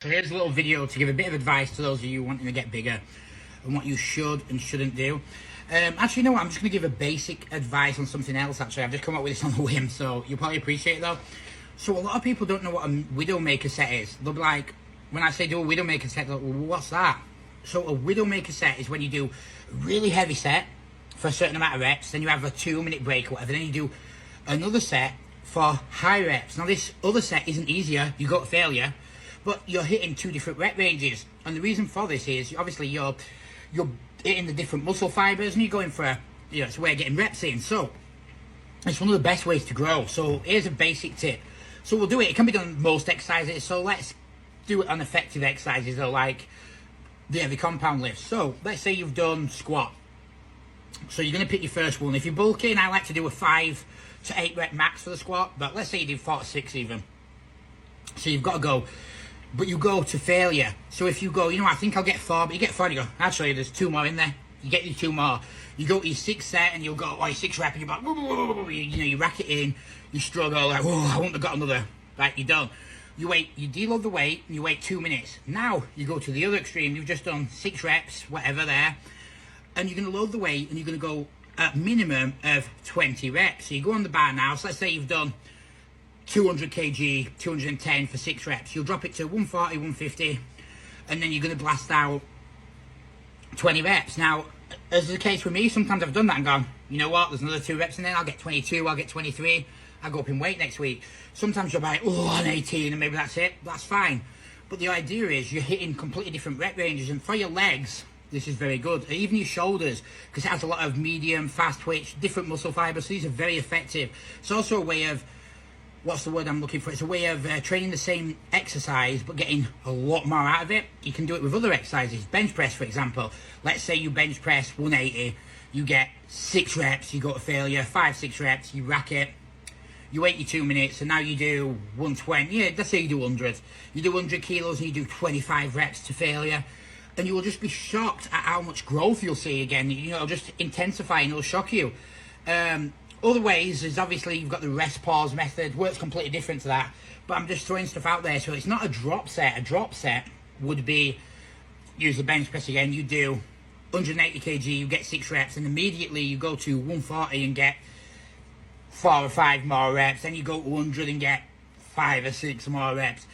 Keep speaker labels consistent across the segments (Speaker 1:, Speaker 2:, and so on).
Speaker 1: So here's a little video to give a bit of advice to those of you wanting to get bigger and what you should and shouldn't do. Actually, you know what? I'm just going to give a basic advice on something else, actually. I've just come up with this on a whim, so you'll probably appreciate it, though. So a lot of people don't know what a Widowmaker set is. They'll be like, when I say do a Widowmaker set, they're like, well, what's that? So a Widowmaker set is when you do a really heavy set for a certain amount of reps, then you have a 2-minute break or whatever, then you do another set for high reps. Now, this other set isn't easier. You go to failure, but you're hitting 2 different rep ranges. And the reason for this is, obviously, you're hitting the different muscle fibers and you're going for, it's a way of getting reps in. So it's one of the best ways to grow. So here's a basic tip. So we'll do it. It can be done on most exercises. So let's do it on effective exercises, though, like the heavy compound lifts. So let's say you've done squat. So you're going to pick your first one. If you're bulking, I like to do a 5 to 8 rep max for the squat. But let's say you do 4 to 6 even. So you've got to go. But you go to failure. So if you go, I think I'll get 4, but you get 4 and you go, actually, there's 2 more in there. You get your 2 more. You go to your 6th set and you'll go, your 6th rep, and you're like, you rack it in, you struggle, like, I wouldn't have got another. Right, you're done. You wait, you deload the weight, and you wait 2 minutes. Now, you go to the other extreme. You've just done 6 reps, whatever there, and you're going to load the weight, and you're going to go at minimum of 20 reps. So you go on the bar now. So let's say you've done 200 kg, 210 for 6 reps. You'll drop it to 140, 150, and then you're going to blast out 20 reps. Now, as is the case with me, sometimes I've done that and gone, you know what, there's another 2 reps in there, I'll get 22, I'll get 23, I'll go up in weight next week. Sometimes you're like, I'm 18, and maybe that's it. That's fine. But the idea is you're hitting completely different rep ranges, and for your legs, this is very good. Even your shoulders, because it has a lot of medium, fast twitch, different muscle fibers, so these are very effective. It's also a way of, what's the word I'm looking for? It's a way of training the same exercise but getting a lot more out of it. You can do it with other exercises. Bench press, for example. Let's say you bench press 180, you get 6 reps, you go to failure, 5, 6 reps, you rack it, you wait your 2 minutes, and now you do 120. Yeah, let's say you do 100. You do 100 kilos and you do 25 reps to failure, and you will just be shocked at how much growth you'll see again. It'll just intensify and it'll shock you. Other ways is obviously you've got the rest pause method. Works completely different to that, but I'm just throwing stuff out there. So it's not a drop set. A drop set would be, use the bench press again, you do 180 kg, you get 6 reps, and immediately you go to 140 and get 4 or 5 more reps. Then you go to 100 and get 5 or 6 more reps.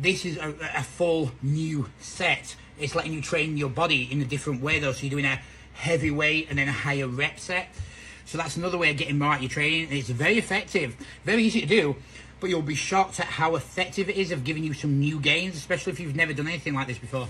Speaker 1: This is a full new set. It's letting you train your body in a different way, though. So you're doing a heavy weight and then a higher rep set. So that's another way of getting more out of your training. It's very effective, very easy to do, but you'll be shocked at how effective it is of giving you some new gains, especially if you've never done anything like this before.